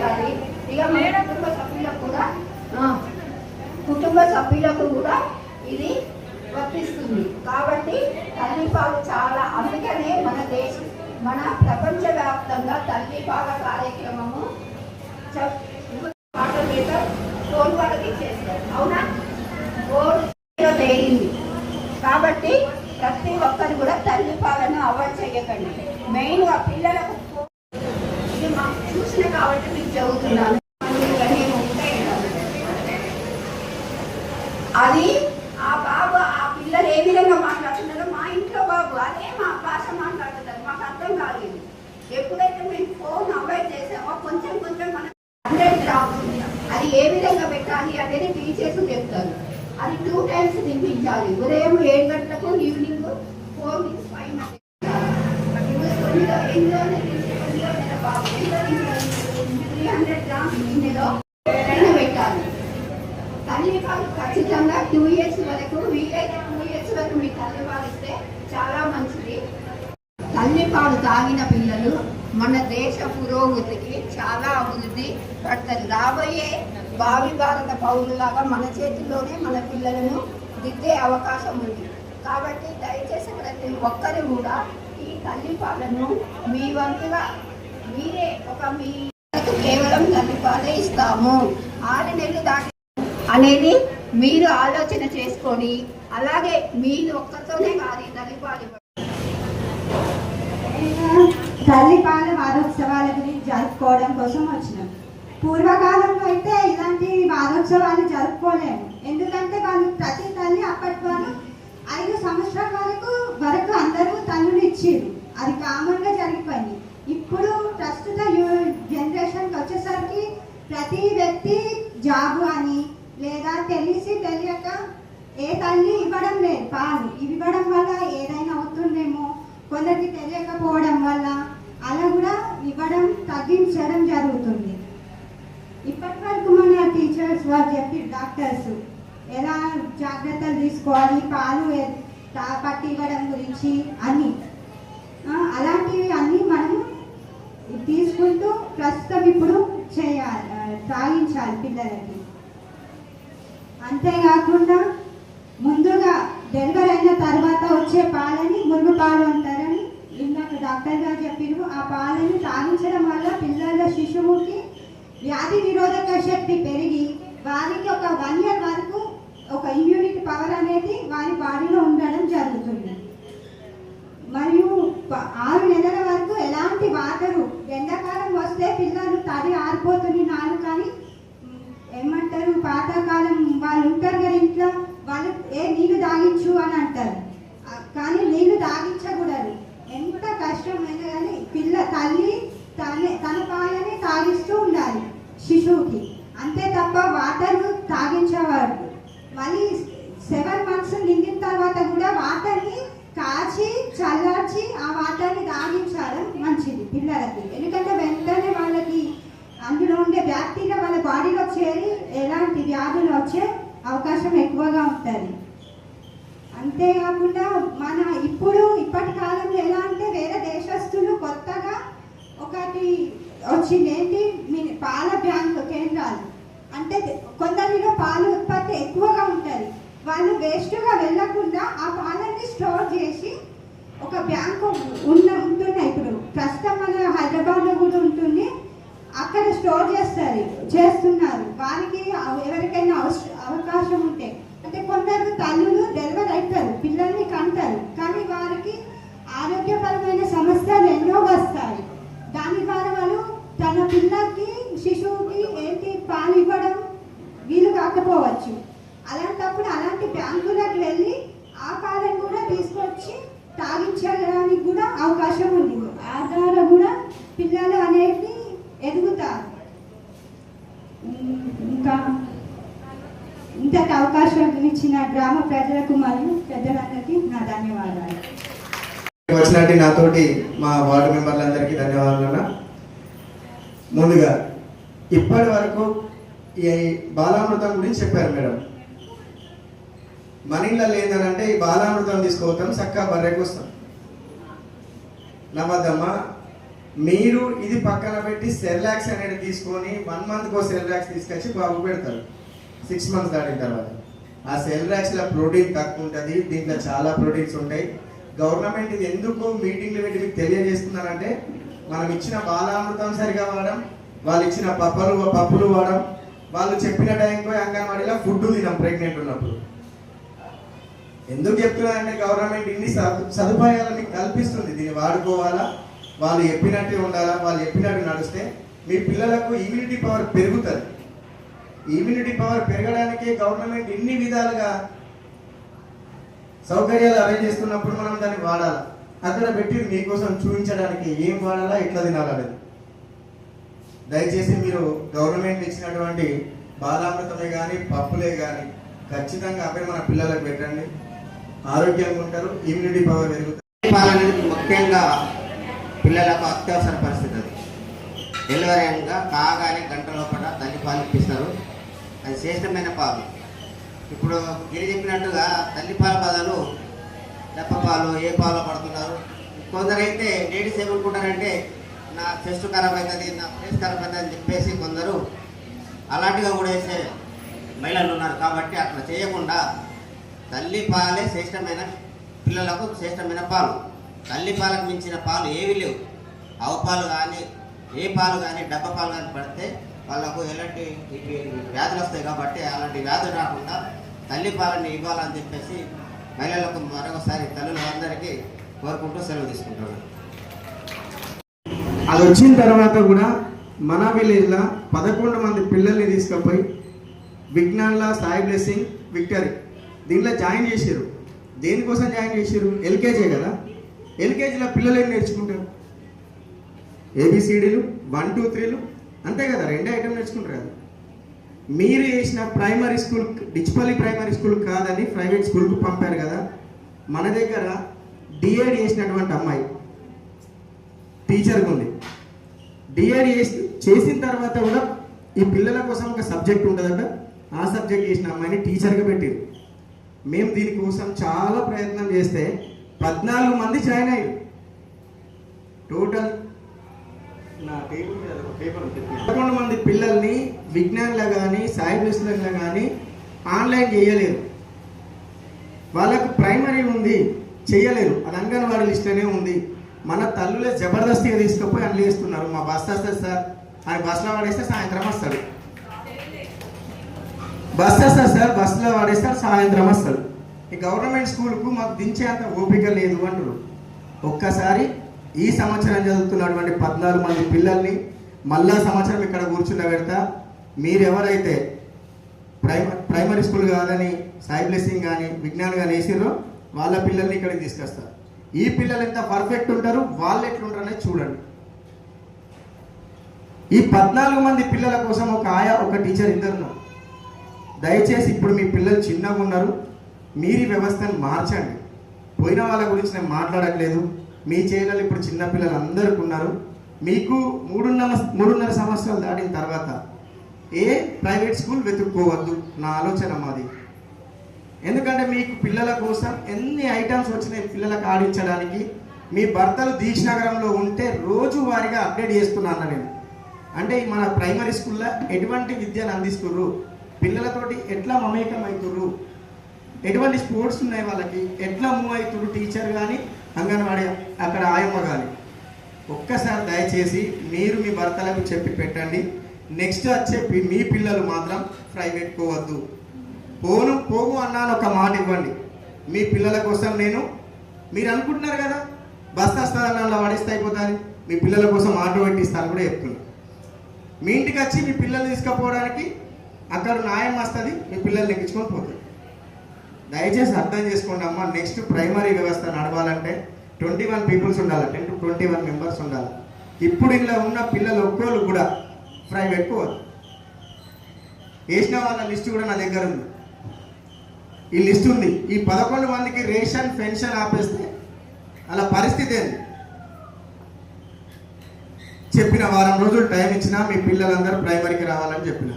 చేయాలి. ఇక మన కుటుంబ సభ్యులకు కూడా ఇది వర్తిస్తుంది. కాబట్టి తల్లిపాలు చాలా, అందుకనే మన ప్రపంచవ్యాప్తంగా తల్లిపాల కార్యక్రమము ఫోన్ వాళ్ళకి చేస్తారు. అవునా? తేలింది. కాబట్టి ప్రతి ఒక్కరు కూడా తల్లిపాలను అవాయిడ్ చేయకండి. మెయిన్గా పిల్లలకు ఇది మాకు చూసిన కాబట్టి మీకు చెబుతున్నాను. అది ఆ బాబు ఆ పిల్లలు ఏ విధంగా మాట్లాడుతున్నారో మా ఇంట్లో బాబు అదే మా భాష మాట్లాడుతున్నారు. మాకు అర్థం కాలేదు. ఎప్పుడైతే మేము ఫోన్ అవాయిడ్ చేసామో కొంచెం మనం 100 గ్రామ్స్ అది ఏ విధంగా పెట్టాలి అనేది టీచర్స్ చెప్తారు. అది 2 టైమ్స్ తినిపించాలి. ఉదయం 7 గంటలకు, ఈవినింగ్ 4 to 5 బాబు 300 గ్రామ్స్ గిన్నెలో పెట్టాలి. తల్లిపాలు ఖచ్చితంగా 2 years వరకు, వీలైతే 2 years వరకు మీ తల్లిపాలు ఇస్తే చాలా మంచిది. తల్లిపాలు తాగిన పిల్లలు మన దేశ పురోగతికి చాలా అభివృద్ధి పడతారు. రాబోయే భావి భారత పౌరులాగా మన చేతిలోనే మన పిల్లలను దిద్దే అవకాశం ఉంది. కాబట్టి దయచేసి ప్రతి ఒక్కరు కూడా ఈ తల్లిపాలను మీ వంతుగా మీరే మీ కేవలం తల్లిపాలే ఇస్తాము, 6 నెలలు దాటి అనేది మీరు ఆలోచన చేసుకొని, అలాగే మీరు ఒక్కరితోనే కాదు తల్లిపాల వారోత్సవాల గురించి జరుపుకోవడం కోసం వచ్చినాం. పూర్వకాలంలో అయితే ఇలాంటి వారోత్సవాలు జరుపుకోలేము. ఎందుకంటే వాళ్ళు ప్రతి తల్లి అప్పటి వాళ్ళు 5 సంవత్సరాల వరకు అందరూ తల్లులు ఇచ్చారు. అది కామన్గా జరిగిపోయింది. ఇప్పుడు ప్రస్తుత జనరేషన్కి వచ్చేసరికి ప్రతి వ్యక్తి జాబు అని లేదా తెలియక ఏ తల్లి ఇవ్వడం లేదు. పాలు ఇవ్వడం వల్ల ఏదైనా అవుతుందేమో, కొందరికి తెలియకపోవడం వల్ల అలా కూడా ఇవ్వడం తగ్గించడం జరుగుతుంది. ఇప్పటి వరకు మన టీచర్స్ వాళ్ళు చెప్పి డాక్టర్స్ ఎలా జాగ్రత్తలు తీసుకోవాలి, పాలు పట్టి ఇవ్వడం గురించి అన్నీ అలాంటివి అన్నీ మనం తీసుకుంటూ ప్రస్తుతం ఇప్పుడు తాగించాలి పిల్లలకి. అంతేకాకుండా ముందుగా డెలివరీ అయిన తర్వాత వచ్చే పాలని మురుగు పాలు అంటారని ఇందాక డాక్టర్ గారు చెప్పారు. ఆ పాలని తాగించడం వల్ల శిశువుకి వ్యాధి నిరోధక శక్తి పెరిగి వారికి ఒక 1 year వరకు ఒక ఇమ్యూనిటీ పవర్ అనేది వారి బాడీలో ఉండడం జరుగుతుంది. మరియు 6 నెలల వరకు ఎలాంటి వాటరు, ఎండాకాలం వస్తే పిల్లలు తడి ఆరిపోతుంది నాలుగు, కానీ ఏమంటారు పాతకాలం వాళ్ళు ఉంటారు కదా ఇంట్లో, వాళ్ళు నీళ్ళు తాగించు అని అంటారు. కానీ నీళ్ళు తాగించకూడదు. ఎంత కష్టమైనా కానీ తల్లి తన పాలని తాగిస్తూ ఉండాలి శిశువుకి. అంతే తప్ప వాటర్ తాగించేవాడు. మళ్ళీ 7 months నిండిన తర్వాత కూడా వాటర్ని కాచి చల్లార్చి ఆ వాటర్ని తాగించడం మంచిది పిల్లలకి. ఎందుకంటే వెంటనే వాళ్ళకి అందులో ఉండే బ్యాక్టీరియా వాళ్ళ బాడీలో చేరి ఎలాంటి వ్యాధులు వచ్చే అవకాశం ఎక్కువగా ఉంటుంది. అంతేకాకుండా ఇప్పటి కాలంలో ఎలా అంటే వేరే దేశస్తులు కొత్తగా ఒకటి వచ్చింది, ఏంటి పాల బ్యాంకు కేంద్రాలు. అంటే కొందరిలో పాల ఉత్పత్తి ఎక్కువగా ఉంటుంది. వాళ్ళు వేస్ట్గా వెళ్ళకుండా ఆ పాలని స్టోర్ చేసి ఒక బ్యాంకు ఉంటున్నాయి. ఇప్పుడు ప్రస్తుతం మన హైదరాబాద్లో కూడా ఉంటుంది. అక్కడ స్టోర్ చేస్తున్నారు. వారికి ఎవరికైనా అవకాశం ఉంటే, అంటే కొందరు తల్లులు డెలివరీ అవుతారు, పిల్లల్ని కంటారు, కానీ వారికి ఆరోగ్యపరమైన సమస్యలు ఎన్నో వస్తాయి. దాని ద్వారా వాళ్ళు తన పిల్లకి శిశువుకి ఏంటి పాలు ఇవ్వడం వీలు కాకపోవచ్చు. అలాంటప్పుడు అలాంటి బ్యాంకులకు వెళ్ళి ఆ పాలను కూడా తీసుకొచ్చి తాగించడానికి కూడా అవకాశం ఉంది. ఆ ద్వారా కూడా పిల్లలు అనేది ఎదుగుతారు. ఇంకా ఇంతటి అవకాశం ఇచ్చిన గ్రామ ప్రజలకు మరియు పెద్దలందరికీ నా ధన్యవాదాలు. వచ్చినట్టు నాతోటి మా వార్డు మెంబర్లందరికీ ధన్యవాదాలు. ముందుగా ఇప్పటి వరకు ఈ బాలామృతం గురించి చెప్పారు మేడం. మన ఇళ్ళ లేదనంటే ఈ బాలామృతం తీసుకోవతాం, చక్కగా బర్రెకు వస్తాం. నమ్మద్దమ్మా, మీరు ఇది పక్కన పెట్టి సెర్లాక్స్ అనేది తీసుకొని 1 మంత్కో సెర్లాక్స్ తీసుకొచ్చి బాబు పెడతారు 6 మంత్స్ దాటిన తర్వాత. ఆ సెర్లాక్స్లో ప్రోటీన్ తక్కువ ఉంటుంది, దీంట్లో చాలా ప్రోటీన్స్ ఉంటాయి. గవర్నమెంట్ ఇది ఎందుకు మీటింగ్లు పెట్టి మీకు తెలియజేస్తున్నారంటే, మనం ఇచ్చిన బాలామృతం సరిగా వాడడం, వాళ్ళు ఇచ్చిన పప్పులు వాడడం, వాళ్ళు చెప్పిన టైంకి అంగన్వాడీలో ఫుడ్ తినాం ప్రెగ్నెంట్ ఉన్నప్పుడు. ఎందుకు చెప్తున్నారంటే గవర్నమెంట్ ఇన్ని సదుపాయాలు మీకు కల్పిస్తుంది, దీన్ని వాడుకోవాలా, వాళ్ళు చెప్పినట్టే ఉండాలా, వాళ్ళు చెప్పినట్టు నడిస్తే మీ పిల్లలకు ఇమ్యూనిటీ పవర్ పెరుగుతుంది. ఇమ్యూనిటీ పవర్ పెరగడానికే గవర్నమెంట్ ఇన్ని విధాలుగా సౌకర్యాలు అరేంజ్ చేస్తున్నప్పుడు మనం దాన్ని వాడాలి. అక్కడ పెట్టి మీకోసం చూపించడానికి ఏం వాడాలా, ఎట్లా తినాలనేది. దయచేసి మీరు గవర్నమెంట్ ఇచ్చినటువంటి బాలామృతమే కానీ పప్పులే కానీ ఖచ్చితంగా అవే మన పిల్లలకు పెట్టండి, ఆరోగ్యంగా ఉంటారు, ఇమ్యూనిటీ పవర్ పెరుగుతుంది. పాలనేది ముఖ్యంగా పిల్లలకు అత్యవసర పరిస్థితి. అది డెలివరీ అయినా కాగానే గంట లోపల తల్లి పాలు ఇప్పిస్తారు. అది శ్రేష్టమైన పాలు. ఇప్పుడు గిరి చెప్పినట్టుగా తల్లి పాల బదులు డబ్బ పాలు ఏ పాలు పడుతున్నారు. కొందరైతే లేడీస్ ఏమనుకుంటారంటే నా చెస్ట్ ఖరాబ్ అవుతుంది, నా ఫేస్ ఖరాబ్ అవుతుంది అని చెప్పేసి కొందరు అలాంటిగా కూడా వేసే మహిళలు ఉన్నారు. కాబట్టి అట్లా చేయకుండా తల్లి పాలే శ్రేష్టమైన, పిల్లలకు శ్రేష్టమైన పాలు. తల్లి పాలకు మించిన పాలు ఏవి లేవు. ఆవు పాలు కానీ ఏ పాలు కానీ డబ్బ పాలు కానీ పడితే వాళ్ళకు ఎలాంటి వ్యాధులు వస్తాయి. కాబట్టి అలాంటి వ్యాధులు రాకుండా తల్లి పాలని ఇవ్వాలని చెప్పేసి మహిళలకు మరొకసారి తల్లులందరికీ కోరుకుంటూ సెలవు తీసుకుంటున్నాను. అది వచ్చిన తర్వాత కూడా మన విలేజ్లో 11 మంది పిల్లల్ని తీసుకుపోయి విజ్ఞాన్లా సాయి బ్లెస్సింగ్ విక్టరీ దీంట్లో జాయిన్ చేశారు. దేనికోసం జాయిన్ చేశారు? ఎల్కేజీ కదా. ఎల్కేజీలో పిల్లలు ఏం నేర్చుకుంటారు? ఏబిసిడీలు 1 2 3లు అంతే కదా, 2 ఐటమ్ నేర్చుకుంటారు కదా. మీరు వేసిన primary school Dichpally primary school కాదని ప్రైవేట్ స్కూల్కు పంపారు కదా. మన దగ్గర డిఎడ్ చేసినటువంటి అమ్మాయి టీచర్గా ఉంది. డిఎడ్ చేసిన తర్వాత కూడా ఈ పిల్లల కోసం ఒక సబ్జెక్ట్ ఉంటుందట, ఆ సబ్జెక్ట్ చేసిన అమ్మాయిని టీచర్గా పెట్టారు. మేము దీనికోసం చాలా ప్రయత్నం చేస్తే 14 మంది జాయిన్ అయ్యారు. టోటల్ 11 మంది పిల్లల్ని విజ్ఞాన్లో కానీ సాయి బ్లెస్లో కానీ ఆన్లైన్ చేయలేరు. వాళ్ళకు ప్రైమరీ ఉంది, చేయలేరు. అది అంగన్వాడీ లిస్టులోనే ఉంది. మన తల్లులే జబర్దస్తిగా తీసుకుపోయి అన్ని చేస్తున్నారు. మా బస్ వస్తుంది సార్ అని బస్సులో వాడేస్తే సాయంత్రం వస్తాడు, బస్ వస్తుంది సార్ బస్సులో వాడేస్తారు సాయంత్రం వస్తాడు. ఈ గవర్నమెంట్ స్కూల్కు మాకు దించే అంత ఓపిక లేదు అంటారు. ఒక్కసారి ఈ సంవత్సరం చదువుతున్నటువంటి 14 మంది పిల్లల్ని మళ్ళా సంవత్సరం ఇక్కడ కూర్చుండబెడతా. మీరెవరైతే ప్రైమరీ స్కూల్ కాదని సాయి బ్లెస్సింగ్ కానీ విజ్ఞాన్ కానీ వేసిరో వాళ్ళ పిల్లల్ని ఇక్కడికి తీసుకొస్తారు. ఈ పిల్లలు ఎంత పర్ఫెక్ట్ ఉంటారు, వాళ్ళు ఎట్లుంటారు అనేది చూడండి. ఈ 14 మంది పిల్లల కోసం ఒక ఆయా ఒక టీచర్ ఇద్దరు. దయచేసి ఇప్పుడు మీ పిల్లలు చిన్నగా ఉన్నారు, మీరు ఈ వ్యవస్థను మార్చండి. పోయిన వాళ్ళ గురించి నేను మాట్లాడట్లేదు. మీ చేయాలి ఇప్పుడు చిన్నపిల్లలు అందరికీ ఉన్నారు. మీకు 3.5 సంవత్సరాలు దాటిన తర్వాత ఏ ప్రైవేట్ స్కూల్ వెతుక్కోవద్దు, నా ఆలోచన మాది. ఎందుకంటే మీకు పిల్లల కోసం ఎన్ని ఐటమ్స్ వచ్చినాయి పిల్లలకు ఆడించడానికి. మీ భర్తలు దీక్షనగరంలో ఉంటే రోజువారీగా అప్డేట్ చేస్తున్నాను నేను. అంటే మన ప్రైమరీ స్కూల్లో ఎటువంటి విద్యను అందిస్తుర్రు, పిల్లలతోటి ఎట్లా మమేకం అవుతుర్రు, ఎటువంటి స్పోర్ట్స్ ఉన్నాయి, వాళ్ళకి ఎట్లా మూవ్ అవుతుర్రు టీచర్ కానీ అంగన్వాడీ అక్కడ ఆయమ్మ కానీ. ఒక్కసారి దయచేసి మీరు మీ భర్తలకు చెప్పి పెట్టండి. నెక్స్ట్ వచ్చే మీ పిల్లలు మాత్రం ప్రైవేట్ పోవద్దు. పోగు అన్నాను ఒక మాట ఇవ్వండి. మీ పిల్లల కోసం మీరు అనుకుంటున్నారు కదా బస్ వస్తుందని అలా వాడిస్తే అయిపోతుంది, మీ పిల్లల కోసం ఆటో పెట్టిస్తాను కూడా చెప్తున్నాను. మీ ఇంటికి వచ్చి మీ పిల్లల్ని తీసుకుపోవడానికి అక్కడ న్యాయం వస్తుంది, మీ పిల్లల్ని ఎక్కించుకొని పోతుంది. దయచేసి అర్థం చేసుకోండి అమ్మ. నెక్స్ట్ ప్రైమరీ వ్యవస్థ నడవాలంటే 21 పీపుల్స్ ఉండాలి, 10 to 21 మెంబర్స్ ఉండాలి. ఇప్పుడు ఇలా ఉన్న పిల్లలు ఒక్కరు కూడా ప్రైవేట్ పోవద్దు. వేసిన వాళ్ళ లిస్టు కూడా నా దగ్గర ఉంది. ఈ లిస్ట్ ఉంది. ఈ 11 మందికి రేషన్ పెన్షన్ ఆపేస్తే అలా పరిస్థితి ఏంది? చెప్పిన వారం రోజులు టైం ఇచ్చినా మీ పిల్లలందరూ ప్రైమరీకి రావాలని చెప్పిన,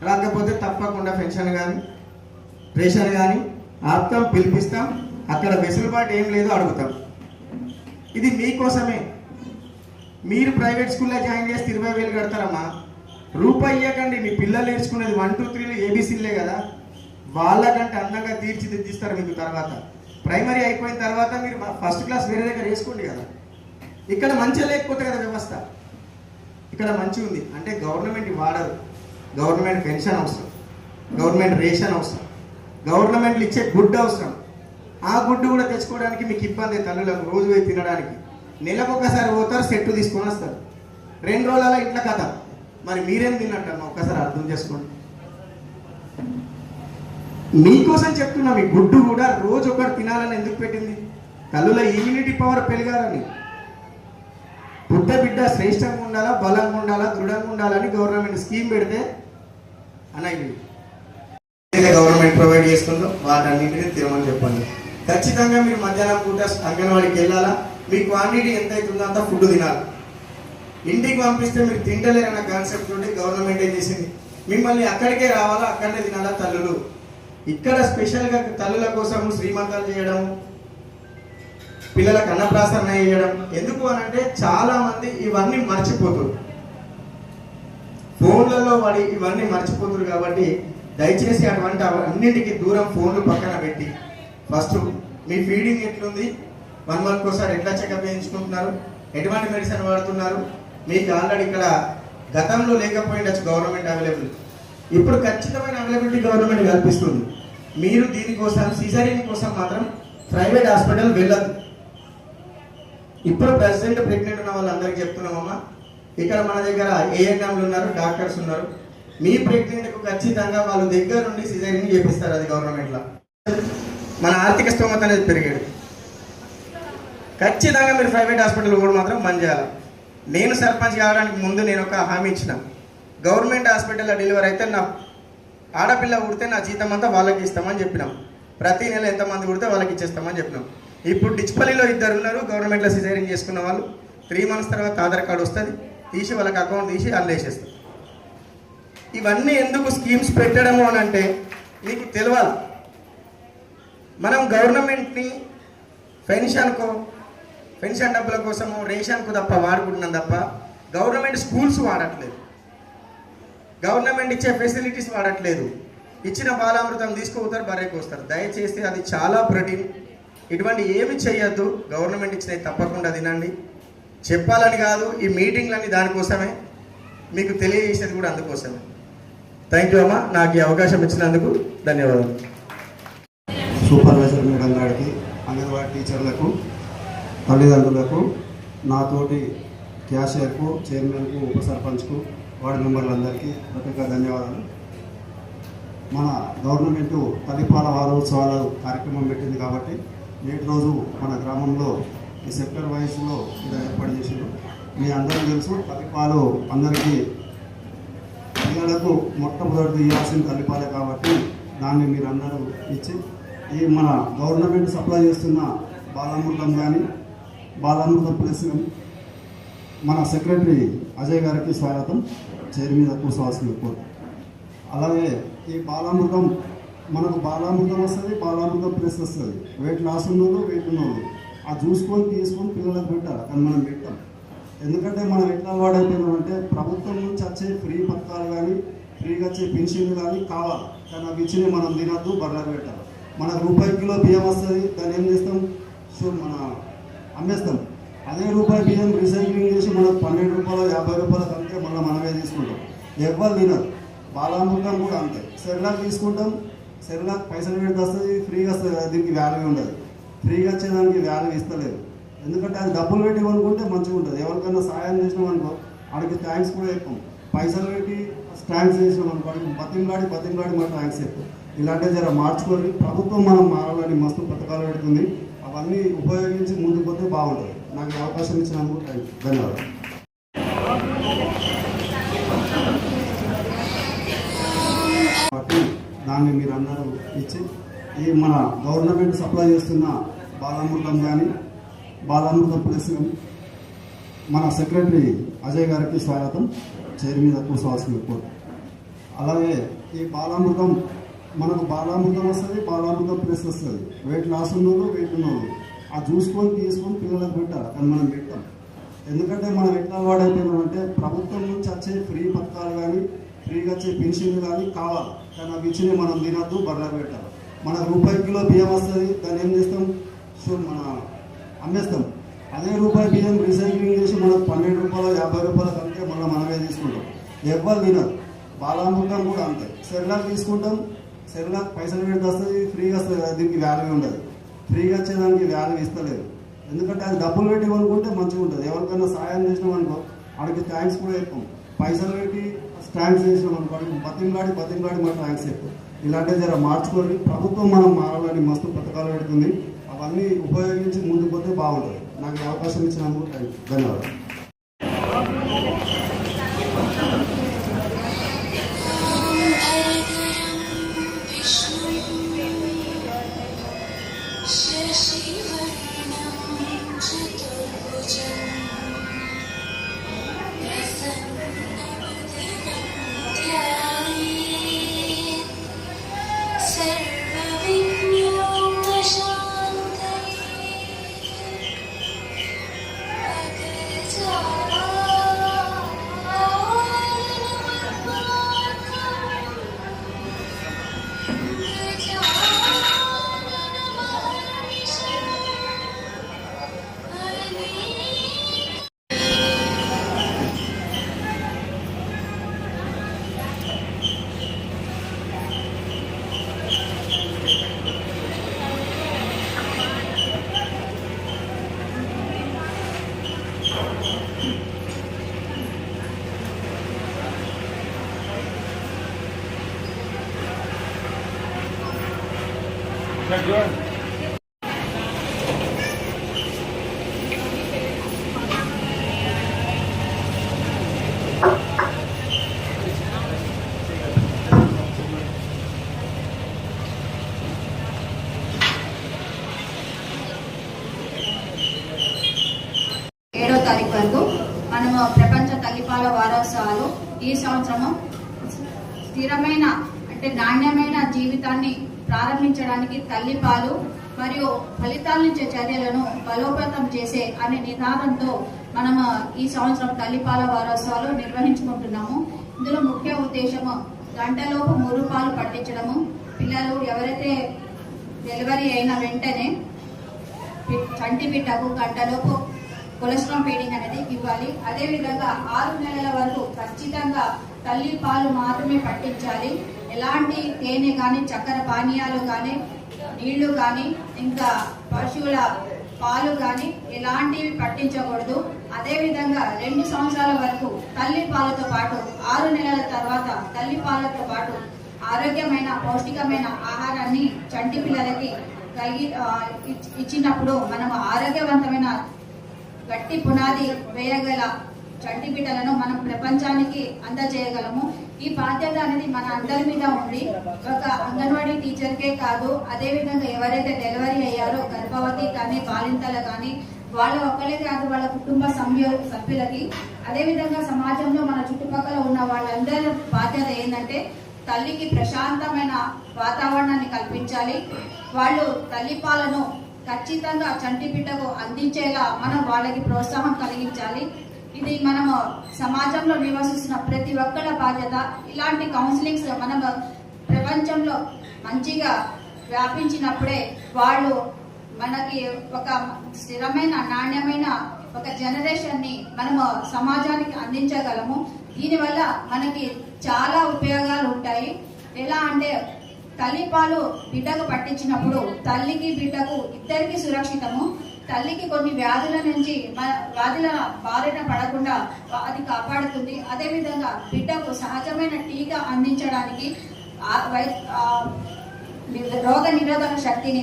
రాకపోతే తప్పకుండా పెన్షన్ కానీ రేషన్ కానీ ఆపుతాం, పిలిపిస్తాం. అక్కడ వెసులుబాటు ఏం లేదో అడుగుతాం. ఇది మీకోసమే. మీరు ప్రైవేట్ స్కూల్లో జాయిన్ చేస్తే 20,000 కడతారమ్మా. రూపాయి ఇవ్వకండి. మీ పిల్లలు నేర్చుకునేది 1, 2, 3 ఏబీసీలే కదా, వాళ్ళకంటే అందంగా తీర్చిదిద్దిస్తారు మీకు. తర్వాత ప్రైమరీ అయిపోయిన తర్వాత మీరు ఫస్ట్ క్లాస్ వేరే దగ్గర వేసుకోండి కదా. ఇక్కడ మంచిగా లేకపోతే కదా వ్యవస్థ. ఇక్కడ మంచి ఉంది అంటే గవర్నమెంట్ వాడరు. గవర్నమెంట్ పెన్షన్ అవసరం, గవర్నమెంట్ రేషన్ అవసరం, గవర్నమెంట్లు ఇచ్చే గుడ్డు అవసరం. ఆ గుడ్డు కూడా తెచ్చుకోవడానికి మీకు ఇబ్బంది. తల్లులకు రోజు పోయి తినడానికి నెలకు ఒకసారి పోతారు, సెట్టు తీసుకొని వస్తారు. 2 రోజుల ఇంట్లో కథ. మరి మీరేం తిన్నట్టమ్మా ఒక్కసారి అర్థం చేసుకోండి. మీకోసం చెప్తున్నా, మీ గుడ్డు కూడా రోజు ఒకటి తినాలని ఎందుకు పెట్టింది? తల్లుల ఇమ్యూనిటీ పవర్ పెరగాలని, పుట్ట బిడ్డ శ్రేష్టంగా ఉండాలా, బలంగా ఉండాలా, దృఢంగా ఉండాలని గవర్నమెంట్ స్కీమ్ పెడితే అన్నది గవర్నమెంట్ ప్రొవైడ్ చేస్తుందో వాటన్నింటినీ తినమని చెప్పండి. ఖచ్చితంగా మీరు మధ్యాహ్నం పూట అంగన్వాడికి వెళ్ళాలా. మీ క్వాంటిటీ ఎంత అవుతుందో అంత ఫుడ్ తినాలి. ఇంటికి పంపిస్తే మీరు తింటలేరన్న కాన్సెప్ట్ నుండి గవర్నమెంట్ ఏం చేసింది, మిమ్మల్ని అక్కడికే రావాలా, అక్కడనే తినాలా తల్లులు. ఇక్కడ స్పెషల్గా తల్లుల కోసం శ్రీమంతాలు చేయడం, పిల్లలకు అన్నప్రాసన చేయడం. ఎందుకు అనంటే చాలా మంది ఇవన్నీ మర్చిపోతారు, ఫోన్లలో వాడి ఇవన్నీ మర్చిపోతారు. కాబట్టి దయచేసి అటువంటి అన్నింటికి దూరం ఫోన్లు పక్కన పెట్టి ఫస్ట్ మీ ఫీడింగ్ ఎట్లుంది, 1 month ఒకసారి ఎట్లా చెకప్ చేయించుకుంటున్నారు, ఎటువంటి మెడిసిన్ వాడుతున్నారు. మీకు ఆల్రెడీ ఇక్కడ గతంలో లేకపోయిండొచ్చు గవర్నమెంట్ అవైలబుల్, ఇప్పుడు ఖచ్చితమైన అవైలబిలిటీ గవర్నమెంట్ కల్పిస్తుంది. మీరు దీనికోసం సిజరీన్ కోసం మాత్రం ప్రైవేట్ హాస్పిటల్ వెళ్ళదు. ఇప్పుడు ప్రెసిడెంట్ ప్రెగ్నెంట్ ఉన్న వాళ్ళందరికీ చెప్తున్నామమ్మా, ఇక్కడ మన దగ్గర ఏఎన్ఎంలు ఉన్నారు, డాక్టర్స్ ఉన్నారు. మీ ప్రెగ్నెంట్కు ఖచ్చితంగా వాళ్ళ దగ్గర నుండి సిజరీన్ చేపిస్తారు. అది గవర్నమెంట్లో మన ఆర్థిక స్తోమత అనేది పెరిగాడు. ఖచ్చితంగా మీరు ప్రైవేట్ హాస్పిటల్ కూడా మాత్రం బంద్ చేయాలి. నేను సర్పంచ్ కావడానికి ముందు నేను ఒక హామీ ఇచ్చిన, గవర్నమెంట్ హాస్పిటల్లో డెలివరీ అయితే నా ఆడపిల్ల పుడితే నా జీతం అంతా వాళ్ళకి ఇస్తామని చెప్పినాం. ప్రతి నెల ఎంతమంది పుడితే వాళ్ళకి ఇచ్చేస్తామని చెప్పినాం. ఇప్పుడు డిచ్పల్లిలో 2 ఉన్నారు గవర్నమెంట్లో సిజేరియన్ చేసుకున్న వాళ్ళు. 3 months తర్వాత ఆధార్ కార్డు వస్తుంది, తీసి వాళ్ళకి అకౌంట్ తీసి అందులో వేసేస్తాం. ఇవన్నీ ఎందుకు స్కీమ్స్ పెట్టడము అని అంటే మీకు తెలియాలి. మనం గవర్నమెంట్ని పెన్షన్ డబ్బుల కోసము రేషన్కు తప్ప వాడుకుంటున్నాం తప్ప గవర్నమెంట్ స్కూల్స్ వాడట్లేదు, గవర్నమెంట్ ఇచ్చే ఫెసిలిటీస్ వాడట్లేదు. ఇచ్చిన బాలామృతం తీసుకుపోతారు, బర్రెకి వస్తారు. దయచేసి అది చాలా ప్రోటీన్, ఇటువంటి ఏమి చేయొద్దు. గవర్నమెంట్ ఇచ్చినవి తప్పకుండా తినండి. చెప్పాలని కాదు, ఈ మీటింగ్లన్నీ దానికోసమే, మీకు తెలియజేసేది కూడా అందుకోసమే. థ్యాంక్ యూ అమ్మా, నాకు ఈ అవకాశం ఇచ్చినందుకు ధన్యవాదాలు. సూపర్వైజర్ మేడం గారికి, అంగన్వాడీ టీచర్లకు, తల్లిదండ్రులకు, నాతోటి క్యాషియర్కు, చైర్మన్కు, ఉప సర్పంచ్కు, వార్డు మెంబర్లందరికీ ప్రత్యేక ధన్యవాదాలు. మన గవర్నమెంటు తల్లిపాల వారోత్సవాల కార్యక్రమం పెట్టింది కాబట్టి నేటి రోజు మన గ్రామంలో ఈ సెక్టర్ వైజ్లో ఇలా ఏర్పాటు చేసారు. మీ అందరికీ తెలుసు, తల్లిపాలు అందరికీ పిల్లలకు మొట్టమొదటి ఇవ్వాల్సిన తల్లిపాలే కాబట్టి దాన్ని మీరు అందరూ ఇచ్చి ఈ మన గవర్నమెంట్ సప్లై చేస్తున్న బాలామృతం కానీ బాలామృతం ప్లస్ మన సెక్రటరీ అజయ్ గారికి స్వాగతం, చైర్ మీద కూర్చోవాల్సింది కోరు. అలాగే ఈ బాలామృతం మనకు బాలామృతం వస్తుంది, బాలామృతం ప్లస్ వస్తుంది. వెయిట్ లాస్ ఉన్నోళ్ళు, వెయిట్ ఉన్నోళ్ళు ఆ చూసుకొని తీసుకొని పిల్లలకు పెట్టాలి. కానీ మనం పెట్టాం. ఎందుకంటే మనం ఎట్లా వాడైపోయినామంటే ప్రభుత్వం నుంచి వచ్చే ఫ్రీ పథకాలు కానీ ఫ్రీగా వచ్చే పెన్షన్లు కానీ కావాలి, కానీ అవి ఇచ్చినవి మనం తినద్దు, బర్రెలకు పెట్టాలి. మనకు రూపాయి కిలో బియ్యం వస్తుంది, దాన్ని ఏం చేస్తాం, మన అమ్మేస్తాం. అదే రూపాయి బియ్యం రీసైక్లింగ్ చేసి మనకు 12 రూపాయలు 50 రూపాయలకు అంతే మళ్ళీ మనమే తీసుకుంటాం. ఎవ్వరు తినరు. బాలామృతం కూడా అంతే. సెర్లాక్ తీసుకుంటాం, సెర్లాక్ పైసలు పెడితే వస్తుంది, ఫ్రీగా వస్తుంది, దీనికి వాల్యూ ఉండదు. ఫ్రీగా వచ్చేదానికి వాల్యూ ఇస్తలేదు. ఎందుకంటే అది డబ్బులు పెట్టి కొనుక్కుంటే మంచిగా ఉంటుంది. ఎవరికైనా సాయం చేసినాం అనుకో వాడికి థ్యాంక్స్ కూడా ఎక్కువ. పైసలు పెట్టి థ్యాంక్స్ చేసినాం అనుకో వాడికి బతిమలాడి మన థ్యాంక్స్ ఎక్కువ. ఇలాంటివి జర మార్చుకొని ప్రభుత్వం మనం మారాలని మస్తు పథకాలు పెడుతుంది. అవన్నీ ఉపయోగించి ముందుకు పోతే బాగుంటుంది. నాకు అవకాశం ఇచ్చినందుకు ధన్యవాదాలు. కాబట్టి దాన్ని మీరు అందరూ ఇచ్చి ఈ మన గవర్నమెంట్ సప్లై చేస్తున్న బాలామృతం కానీ బాలామృతం ప్లస్ మన సెక్రటరీ అజయ్ గారికి స్వాగతం, చైర్ మీద కూర్చోవాల్సింది కోరు. అలాగే ఈ బాలామృతం మనకు బాలామృతం వస్తుంది, బాలామృతం ప్లస్ వస్తుంది. వెయిట్ లాస్ ఉన్నోళ్ళు, వెయిట్ ఉన్నోళ్ళు ఆ చూసుకొని తీసుకొని పిల్లలకు పెట్టాలి. కానీ మనం పెట్టాం. ఎందుకంటే మనం ఎట్లా అలవాటైపోయినామంటే ప్రభుత్వం నుంచి వచ్చే ఫ్రీ పథకాలు కానీ ఫ్రీగా వచ్చే పెన్షన్లు కానీ కావాలి, కానీ అవి ఇచ్చి మనం తినద్దు, బర్రెలు పెట్టాలి. మనకు రూపాయి కిలో బియ్యం వస్తుంది, దాన్ని ఏం చేస్తాం, మన అమ్మేస్తాం. అదే రూపాయి బియ్యం రీసైక్లింగ్ చేసి మనకు 12 రూపాయలు 50 రూపాయలు కంటే మళ్ళీ మనమే తీసుకుంటాం. ఎవ్వరు తినరు. బాలామృతం కూడా అంతే. సెర్లాక్ తీసుకుంటాం, సెర్లాక్ పైసలు పెడితే వస్తుంది, ఫ్రీగా వస్తుంది కదా, దీనికి వాల్యూ ఉండదు. ఫ్రీగా వచ్చేదానికి వాల్యూ ఇస్తలేదు. ఎందుకంటే అది డబ్బులు పెట్టి కొనుక్కుంటే మంచిగా ఉంటుంది. ఎవరికైనా సాయం చేసినాం అనుకో, వాడికి థ్యాంక్స్ కూడా ఎక్కువ. పైసలు పెట్టి థ్యాంక్స్ చేసినాం అనుకో, వాడికి బతిమలాడి మన థ్యాంక్స్ ఎక్కువ. ఇలాంటివి జర మార్చుకొని ప్రభుత్వం మనం మారాలని మస్తు పథకాలు పెడుతుంది. అవన్నీ ఉపయోగించి ముందుకు పోతే బాగుంటుంది. నాకు ఈ అవకాశం ఇచ్చినందుకు ధన్యవాదాలు. తారీఖు వరకు మనము ప్రపంచ తల్లిపాల వారోత్సవాలు ఈ సంవత్సరము స్థిరమైన అంటే నాణ్యమైన జీవితాన్ని ప్రారంభించడానికి తల్లిపాలు మరియు ఫలితాలనిచ్చే చర్యలను బలోపేతం చేసే అనే నినాదంతో మనము ఈ సంవత్సరం తల్లిపాల వారోత్సవాలు నిర్వహించుకుంటున్నాము. ఇందులో ముఖ్య ఉద్దేశము గంటలోపు మురుపాలు పట్టించడము, పిల్లలు ఎవరైతే డెలివరీ అయిన వెంటనే చంటి బిడ్డకు గంటలోపు కొలెస్ట్రాల్ ఫీడింగ్ అనేది ఇవ్వాలి. అదేవిధంగా 6 నెలల వరకు ఖచ్చితంగా తల్లి పాలు మాత్రమే పట్టించాలి. ఎలాంటి తేనె కానీ చక్కెర పానీయాలు కానీ నీళ్లు కానీ ఇంకా పశువుల పాలు కానీ ఎలాంటివి పట్టించకూడదు. అదేవిధంగా 2 సంవత్సరాల వరకు తల్లి పాలతో పాటు 6 నెలల తర్వాత తల్లి పాలతో పాటు ఆరోగ్యమైన పౌష్టికమైన ఆహారాన్ని చంటి పిల్లలకి ఇచ్చినప్పుడు మనం ఆరోగ్యవంతమైన గట్టి పునాది వేయగల చంటి బిడ్డలను మనం ప్రపంచానికి అందజేయగలము. ఈ బాధ్యత అనేది మన అందరి మీద ఉంది. ఒక అంగన్వాడీ టీచర్కే కాదు, అదేవిధంగా ఎవరైతే డెలివరీ అయ్యారో గర్భవతి కానీ బాలింతలు కానీ వాళ్ళ ఒక్కలే కాదు, వాళ్ళ కుటుంబ సభ్యులకి అదేవిధంగా సమాజంలో మన చుట్టుపక్కల ఉన్న వాళ్ళందరి బాధ్యత ఏంటంటే తల్లికి ప్రశాంతమైన వాతావరణాన్ని కల్పించాలి. వాళ్ళు తల్లిపాలను ఖచ్చితంగా చంటి బిడ్డకు అందించేలా మనం వాళ్ళకి ప్రోత్సాహం కలిగించాలి. ఇది మనము సమాజంలో నివసిస్తున్న ప్రతి ఒక్కళ్ళ బాధ్యత. ఇలాంటి కౌన్సిలింగ్స్ మనం ప్రపంచంలో మంచిగా వ్యాపించినప్పుడే వాళ్ళు మనకి ఒక స్థిరమైన నాణ్యమైన ఒక జనరేషన్ ని మనము సమాజానికి అందించగలము. దీనివల్ల మనకి చాలా ఉపయోగాలు ఉంటాయి. ఎలా అంటే తల్లిపాలు బిడ్డకు పట్టించినప్పుడు తల్లికి బిడ్డకు ఇద్దరికి సురక్షితము. తల్లికి కొన్ని వ్యాధుల నుంచి వ్యాధుల బారిన పడకుండా అది కాపాడుతుంది. అదేవిధంగా బిడ్డకు సహజమైన టీకా అందించడానికి రోగ నిరోధక శక్తిని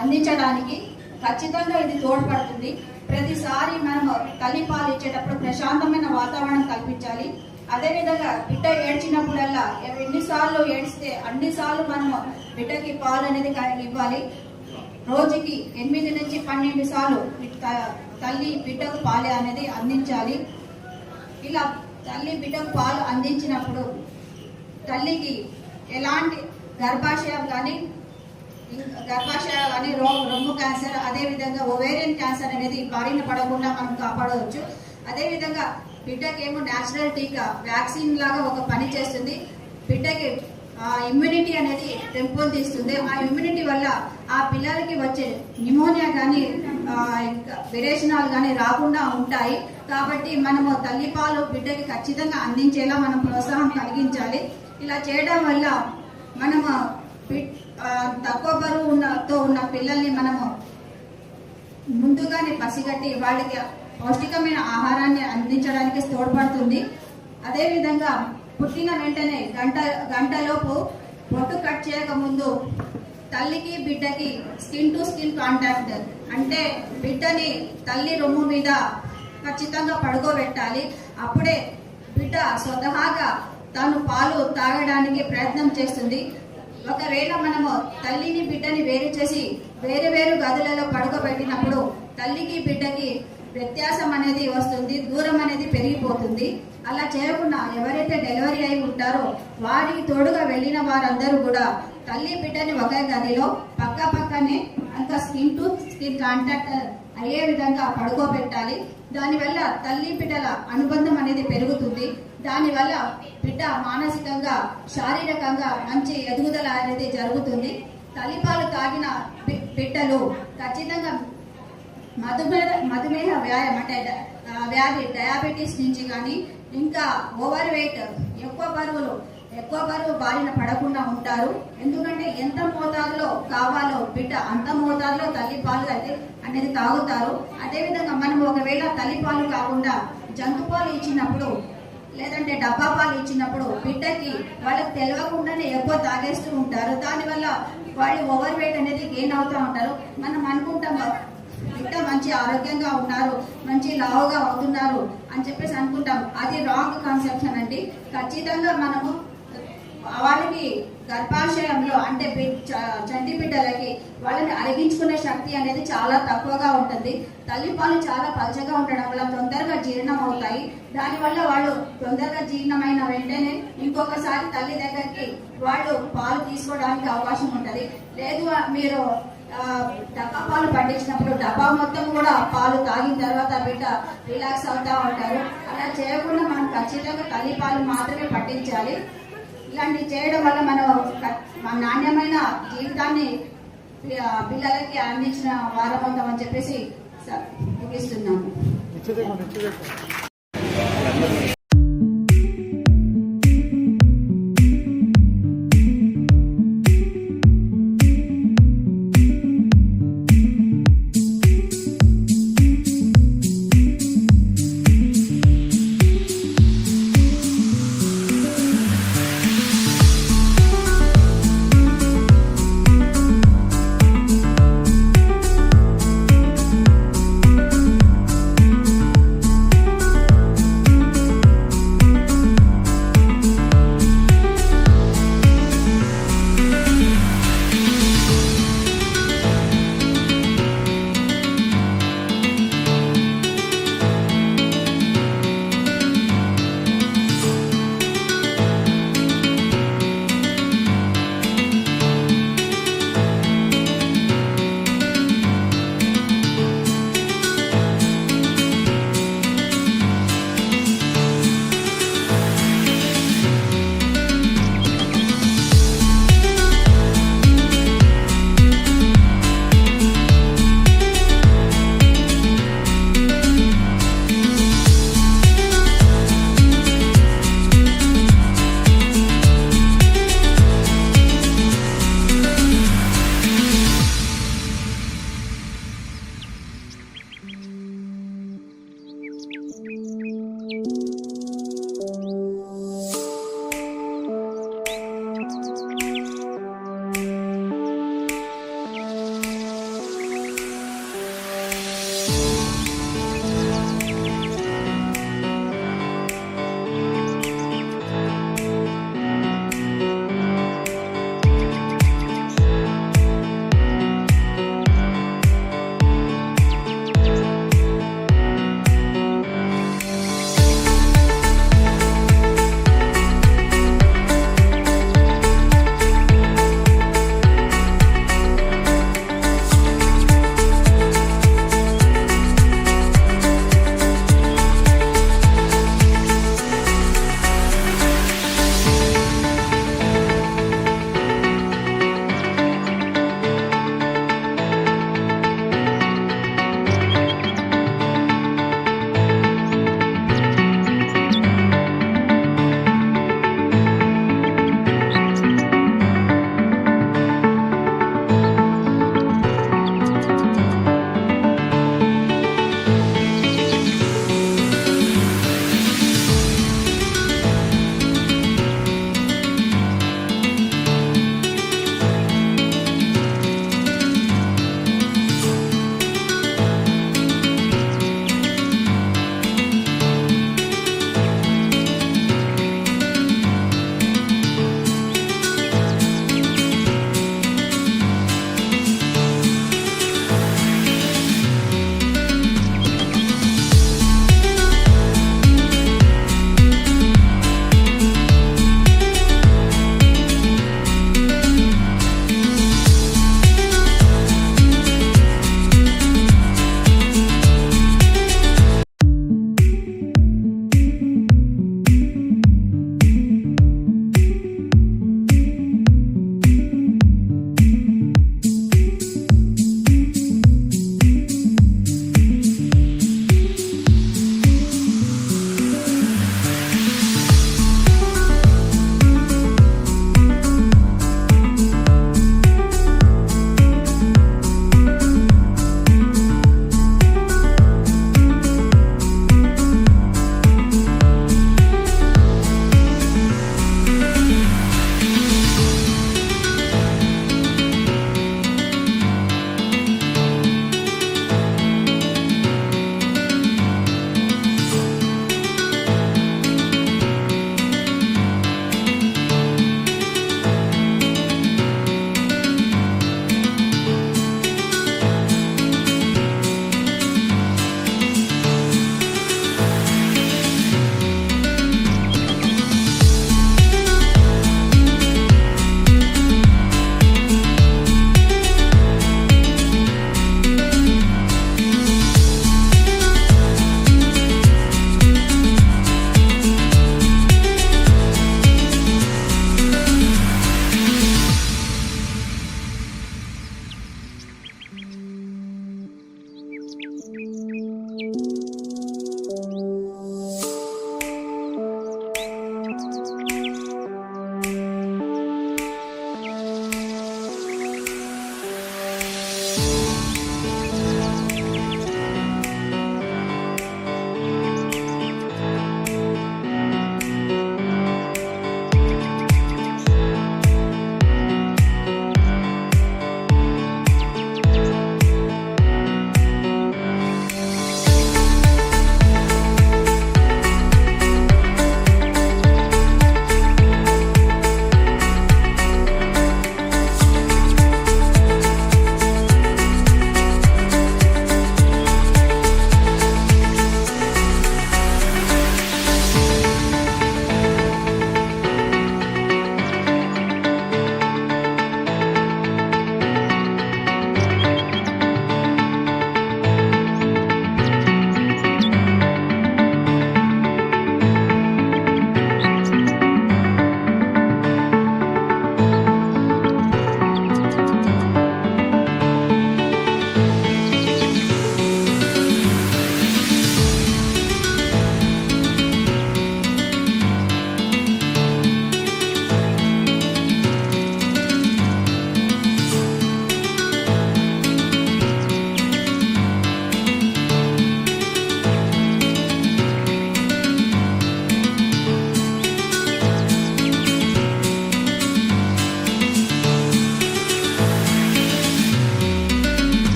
అందించడానికి ఖచ్చితంగా ఇది తోడ్పడుతుంది. ప్రతిసారి మనం తల్లిపాలు ఇచ్చేటప్పుడు ప్రశాంతమైన వాతావరణం కల్పించాలి. అదేవిధంగా బిడ్డ ఏడ్చినప్పుడల్లా ఎన్నిసార్లు ఏడిస్తే అన్నిసార్లు మనము బిడ్డకి పాలు అనేది ఇవ్వాలి. రోజుకి 8 నుంచి 12 సార్లు తల్లి బిడ్డకు పాలు అనేది అందించాలి. ఇలా తల్లి బిడ్డకు పాలు అందించినప్పుడు తల్లికి ఎలాంటి గర్భాశయం కానీ గర్భాశయ అని రొమ్ము క్యాన్సర్, అదేవిధంగా ఓవేరియన్ క్యాన్సర్ అనేది బారిన పడకుండా మనం కాపాడవచ్చు. అదేవిధంగా బిడ్డకేమో న్యాచురల్ టీకా వ్యాక్సిన్ లాగా ఒక పని చేస్తుంది. బిడ్డకి ఇమ్యూనిటీ అనేది పెంపొందిస్తుంది. ఆ ఇమ్యూనిటీ వల్ల ఆ పిల్లలకి వచ్చే న్యూమోనియా కానీ విరేచనాలు కానీ రాకుండా ఉంటాయి. కాబట్టి మనము తల్లిపాలు బిడ్డకి ఖచ్చితంగా అందించేలా మనం ప్రోత్సాహం కలిగించాలి. ఇలా చేయడం వల్ల మనము తక్కువ బరువు ఉన్న పిల్లల్ని మనము ముందుగానే పసిగట్టి వాళ్ళకి పౌష్టికమైన ఆహారాన్ని అందించడానికి తోడ్పడుతుంది. అదేవిధంగా పుట్టిన వెంటనే గంటలోపు బొట్టు కట్ చేయక ముందు తల్లికి బిడ్డకి స్కిన్ టు స్కిన్ కాంటాక్ట్, అంటే బిడ్డని తల్లి రొమ్ము మీద ఖచ్చితంగా పడుకోబెట్టాలి. అప్పుడే బిడ్డ స్వతహాగా తాను పాలు తాగడానికి ప్రయత్నం చేస్తుంది. ఒకవేళ మనము తల్లిని బిడ్డని వేరు చేసి వేరు వేరు గదులలో పడుకోబెట్టినప్పుడు తల్లికి బిడ్డకి వ్యత్యాసం అనేది వస్తుంది, దూరం అనేది పెరిగిపోతుంది. అలా చేయకుండా ఎవరైతే డెలివరీ అయి ఉంటారో వారికి తోడుగా వెళ్ళిన వారందరూ కూడా తల్లి బిడ్డని ఒకే గదిలో పక్కనే అంత స్కిన్ టు స్కిన్ కాంటాక్ట్ అయ్యే విధంగా పడుకోబెట్టాలి. దానివల్ల తల్లి బిడ్డల అనుబంధం అనేది పెరుగుతుంది. దానివల్ల బిడ్డ మానసికంగా శారీరకంగా మంచి ఎదుగుదల అనేది జరుగుతుంది. తల్లిపాలు తాగిన బిడ్డలు ఖచ్చితంగా మధుమేహ వ్యాయామం అంటే వ్యాధి డయాబెటీస్ నుంచి కానీ ఇంకా ఓవర్ వెయిట్ ఎక్కువ బరువు బారిన పడకుండా ఉంటారు. ఎందుకంటే ఎంత మోతాదులో కావాలో బిడ్డ అంత మోతాదులో తల్లిపాలు అయితే అనేది తాగుతారు. అదేవిధంగా మనం ఒకవేళ తల్లిపాలు కాకుండా జంతుపాలు ఇచ్చినప్పుడు లేదంటే డబ్బా పాలు ఇచ్చినప్పుడు బిడ్డకి వాళ్ళకి తెలియకుండానే ఎక్కువ తాగేస్తూ ఉంటారు. దానివల్ల వాళ్ళు ఓవర్ వెయిట్ అనేది గెయిన్ అవుతూ ఉంటారు. మనం అనుకుంటాం బిడ్డ మంచి ఆరోగ్యంగా ఉన్నారు, మంచి లావుగా అవుతున్నారు అని చెప్పేసి అనుకుంటాం. అది రాంగ్ కాన్సెప్షన్ అండి. ఖచ్చితంగా మనము వాళ్ళకి గర్భాశయంలో అంటే చంటి బిడ్డలకి వాళ్ళని అరిగించుకునే శక్తి అనేది చాలా తక్కువగా ఉంటుంది. తల్లిపాలు చాలా పలచగా ఉండడం వల్ల తొందరగా జీర్ణం అవుతాయి. దానివల్ల వాళ్ళు తొందరగా జీర్ణమైన వెంటనే ఇంకొకసారి తల్లి దగ్గరికి వాళ్ళు పాలు తీసుకోవడానికి అవకాశం ఉంటుంది. లేదు మీరు డబ్బా పాలు పట్టించినప్పుడు డబ్బా మొత్తం కూడా పాలు తాగిన తర్వాత బిడ్డ రిలాక్స్ అవుతా ఉంటారు. అలా చేయకుండా మనం ఖచ్చితంగా తల్లి పాలు మాత్రమే పట్టించాలి. ఇలాంటివి చేయడం వల్ల మనం నాణ్యమైన జీవితాన్ని పిల్లలకి అందించిన వారమవుతామని చెప్పేసి ముగిస్తున్నాము.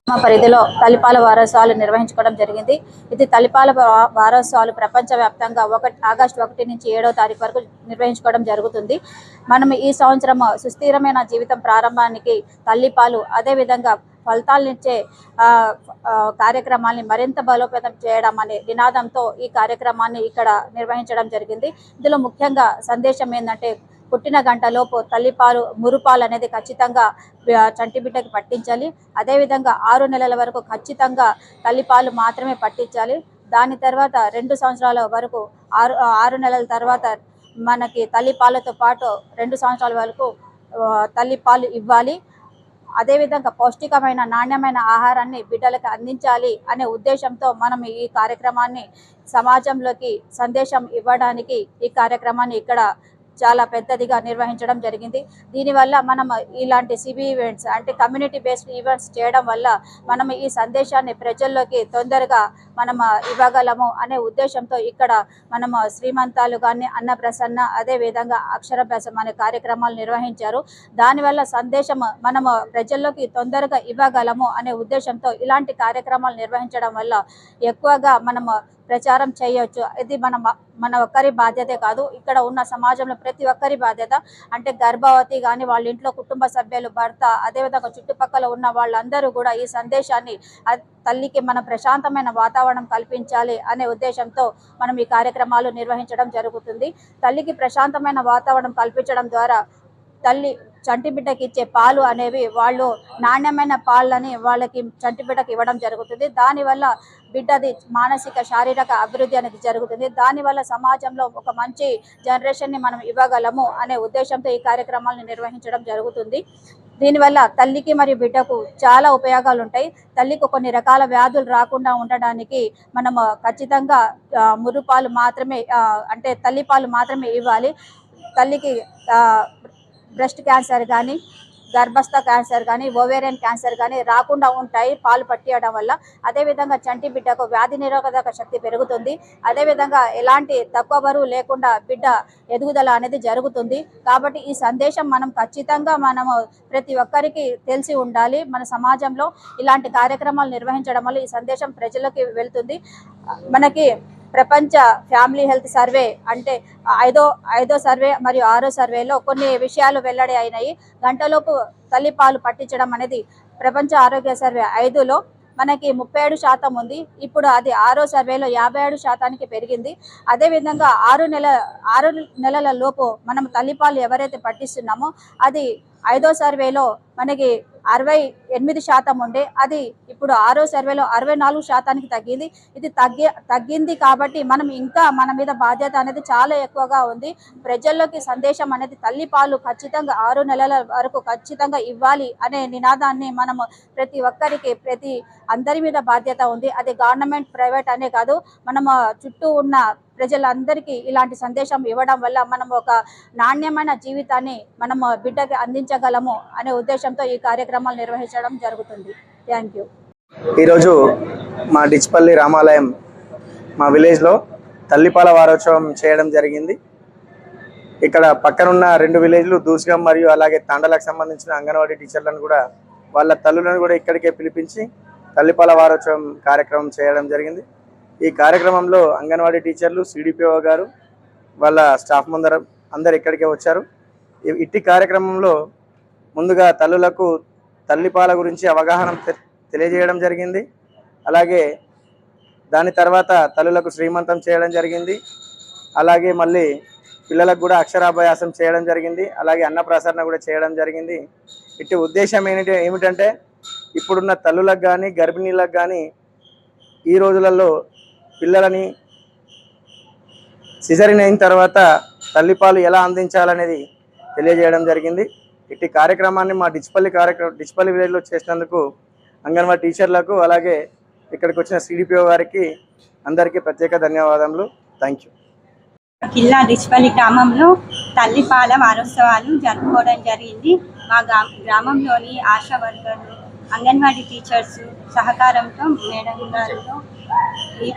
మా పరిధిలో తల్లిపాల వారోత్సవాలు నిర్వహించుకోవడం జరిగింది. ఇది తల్లిపాల వారోత్సవాలు ప్రపంచవ్యాప్తంగా ఆగస్టు 1 నుంచి 7వ తారీఖు వరకు నిర్వహించుకోవడం జరుగుతుంది. మనం ఈ సంవత్సరం సుస్థిరమైన జీవితం ప్రారంభానికి తల్లిపాలు, అదేవిధంగా ఫలితాలనిచ్చే కార్యక్రమాన్ని మరింత బలోపేతం చేయడం అనే నినాదంతో ఈ కార్యక్రమాన్ని ఇక్కడ నిర్వహించడం జరిగింది. ఇందులో ముఖ్యంగా సందేశం ఏంటంటే, పుట్టిన గంటలోపు తల్లిపాలు, మురుపాలు అనేది ఖచ్చితంగా చంటి బిడ్డకి పట్టించాలి. అదేవిధంగా 6 నెలల వరకు ఖచ్చితంగా తల్లిపాలు మాత్రమే పట్టించాలి. దాని తర్వాత 2 సంవత్సరాల వరకు 6 నెలల తర్వాత మనకి తల్లిపాలతో పాటు 2 సంవత్సరాల వరకు తల్లిపాలు ఇవ్వాలి. అదేవిధంగా పౌష్టికమైన నాణ్యమైన ఆహారాన్ని బిడ్డలకు అందించాలి అనే ఉద్దేశంతో మనం ఈ కార్యక్రమాన్ని సమాజంలోకి సందేశం ఇవ్వడానికి ఈ కార్యక్రమాన్ని ఇక్కడ చాలా పెద్దదిగా నిర్వహించడం జరిగింది. దీనివల్ల మనం ఇలాంటి సిబి ఈవెంట్స్ అంటే కమ్యూనిటీ బేస్డ్ ఈవెంట్స్ చేయడం వల్ల మనం ఈ సందేశాన్ని ప్రజల్లోకి తొందరగా మనం ఇవ్వగలము అనే ఉద్దేశంతో ఇక్కడ మనం శ్రీమంతాలు కానీ, అన్నప్రసన్న, అదేవిధంగా అక్షరాభ్యాసం అనే కార్యక్రమాలు నిర్వహించారు. దానివల్ల సందేశం మనము ప్రజల్లోకి తొందరగా ఇవ్వగలము అనే ఉద్దేశంతో ఇలాంటి కార్యక్రమాలు నిర్వహించడం వల్ల ఎక్కువగా మనము ప్రచారం చేయొచ్చు. ఇది మన ఒక్కరి బాధ్యతే కాదు, ఇక్కడ ఉన్న సమాజంలో ప్రతి ఒక్కరి బాధ్యత. అంటే గర్భవతి కానీ, వాళ్ళ ఇంట్లో కుటుంబ సభ్యులు, భర్త, అదేవిధంగా చుట్టుపక్కల ఉన్న వాళ్ళందరూ కూడా ఈ సందేశాన్ని తల్లికి మన ప్రశాంతమైన వాతావరణం కల్పించాలి అనే ఉద్దేశంతో మనం ఈ కార్యక్రమాలు నిర్వహించడం జరుగుతుంది. తల్లికి ప్రశాంతమైన వాతావరణం కల్పించడం ద్వారా తల్లి చంటి బిడ్డకి ఇచ్చే పాలు అనేవి వాళ్ళు నాణ్యమైన పాలని వాళ్ళకి చంటి బిడ్డకి ఇవ్వడం జరుగుతుంది. దానివల్ల బిడ్డది మానసిక, శారీరక అభివృద్ధి అనేది జరుగుతుంది. దానివల్ల సమాజంలో ఒక మంచి జనరేషన్ని మనం ఇవ్వగలము అనే ఉద్దేశంతో ఈ కార్యక్రమాలను నిర్వహించడం జరుగుతుంది. దీనివల్ల తల్లికి మరియు బిడ్డకు చాలా ఉపయోగాలు ఉంటాయి. తల్లికి కొన్ని రకాల వ్యాధులు రాకుండా ఉండడానికి మనము ఖచ్చితంగా మురుపాలు మాత్రమే అంటే తల్లిపాలు మాత్రమే ఇవ్వాలి. తల్లికి బ్రెస్ట్ క్యాన్సర్ కానీ, గర్భస్థ క్యాన్సర్ కానీ, ఓవేరియన్ క్యాన్సర్ కానీ రాకుండా ఉంటాయి పాలు పట్టియడం వల్ల. అదేవిధంగా చంటి బిడ్డకు వ్యాధి నిరోధక శక్తి పెరుగుతుంది. అదేవిధంగా ఎలాంటి తక్కువ బరువు లేకుండా బిడ్డ ఎదుగుదల అనేది జరుగుతుంది. కాబట్టి ఈ సందేశం మనం ఖచ్చితంగా మనము ప్రతి ఒక్కరికి తెలిసి ఉండాలి. మన సమాజంలో ఇలాంటి కార్యక్రమాలు నిర్వహించడం వల్ల ఈ సందేశం ప్రజలకు వెళ్తుంది. మనకి ప్రపంచ ఫ్యామిలీ హెల్త్ సర్వే అంటే ఐదో సర్వే మరియు 6వ సర్వేలో కొన్ని విషయాలు వెల్లడి అయినాయి. గంటలోపు తల్లిపాలు పట్టించడం అనేది ప్రపంచ ఆరోగ్య సర్వే 5లో మనకి 37% ఉంది. ఇప్పుడు అది 6వ సర్వేలో 57% పెరిగింది. అదేవిధంగా 6 నెలల లోపు మనం తల్లిపాలు ఎవరైతే పట్టిస్తున్నామో అది 5వ సర్వేలో మనకి 68% ఉండే, అది ఇప్పుడు 6వ సర్వేలో 64%కి తగ్గింది. ఇది తగ్గింది కాబట్టి మనం ఇంకా మన మీద బాధ్యత అనేది చాలా ఎక్కువగా ఉంది. ప్రజల్లోకి సందేశం అనేది తల్లిపాలు ఖచ్చితంగా 6 నెలల వరకు ఖచ్చితంగా ఇవ్వాలి అనే నినాదాన్ని మనము ప్రతి ఒక్కరికి అందరి మీద బాధ్యత ఉంది. అది గవర్నమెంట్, ప్రైవేట్ అనే కాదు, మనము చుట్టూ ఉన్న ప్రజలందరికీ ఇలాంటి సందేశం ఇవ్వడం వల్ల మనం ఒక నాణ్యమైన జీవితాన్ని మనము బిడ్డకి అందించగలము అనే ఉద్దేశంతో ఈ కార్యక్రమాలు నిర్వహించడం జరుగుతుంది. Thank you. ఈరోజు మా డిచ్పల్లి రామాలయం మా విలేజ్లో తల్లిపాల వారోత్సవం చేయడం జరిగింది. ఇక్కడ పక్కనున్న 2 విలేజ్లు దూస్గం మరియు అలాగే తాండలకు సంబంధించిన అంగన్వాడీ టీచర్లను కూడా వాళ్ళ తల్లులను కూడా ఇక్కడికే పిలిపించి తల్లిపాల వారోత్సవం కార్యక్రమం చేయడం జరిగింది. ఈ కార్యక్రమంలో అంగన్వాడీ టీచర్లు, సిడిపిఓ గారు, వాళ్ళ స్టాఫ్ అందరు ఇక్కడికే వచ్చారు. ఇట్టి కార్యక్రమంలో ముందుగా తల్లులకు తల్లిపాల గురించి అవగాహన తెలియజేయడం జరిగింది. అలాగే దాని తర్వాత తల్లులకు శ్రీమంతం చేయడం జరిగింది. అలాగే మళ్ళీ పిల్లలకు కూడా అక్షరాభ్యాసం చేయడం జరిగింది. అలాగే అన్నప్రసరణ కూడా చేయడం జరిగింది. ఇట్టి ఉద్దేశం ఏమిటంటే ఇప్పుడున్న తల్లులకు కానీ, గర్భిణీలకు కానీ ఈ రోజులలో పిల్లలని సిజరీన్ అయిన తర్వాత తల్లిపాలు ఎలా అందించాలనేది తెలియజేయడం జరిగింది. ఇట్టి కార్యక్రమాన్ని మా డిచ్పల్లి విలేజ్లో చేసినందుకు అంగన్వాడీ టీచర్లకు, అలాగే ఇక్కడికి వచ్చిన సిడిపిఓ గారికి అందరికీ ప్రత్యేక ధన్యవాదములు. Thank you. జిల్లా డిచ్పల్లి గ్రామంలో తల్లిపాల వారోత్సవాలు జరుపుకోవడం జరిగింది. మా గ్రామంలోని ఆశా వర్కర్లు, అంగన్వాడీ టీచర్స్ సహకారంతో మేడం గారితో ఈ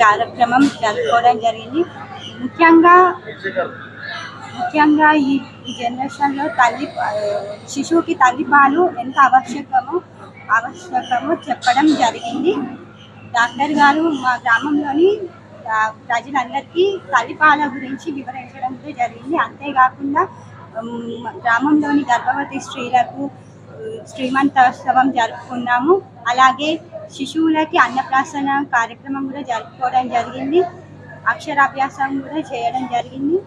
కార్యక్రమం జరుపుకోవడం జరిగింది. ముఖ్యంగా ఈ జనరేషన్లో శిశువుకి తల్లిపాలు ఎంత ఆవశ్యకమో ఆవశ్యకమో చెప్పడం జరిగింది. డాక్టర్ గారు మా గ్రామంలోని ప్రజలందరికీ తల్లిపాల గురించి వివరించడం కూడా జరిగింది. అంతేకాకుండా గ్రామంలోని గర్భవతి స్త్రీలకు శ్రీమంతోత్సవం జరుపుకున్నాము. అలాగే శిశువులకి అన్నప్రాసన కార్యక్రమం కూడా జరుపుకోవడం జరిగింది. అక్షరాభ్యాసం కూడా చేయడం జరిగింది.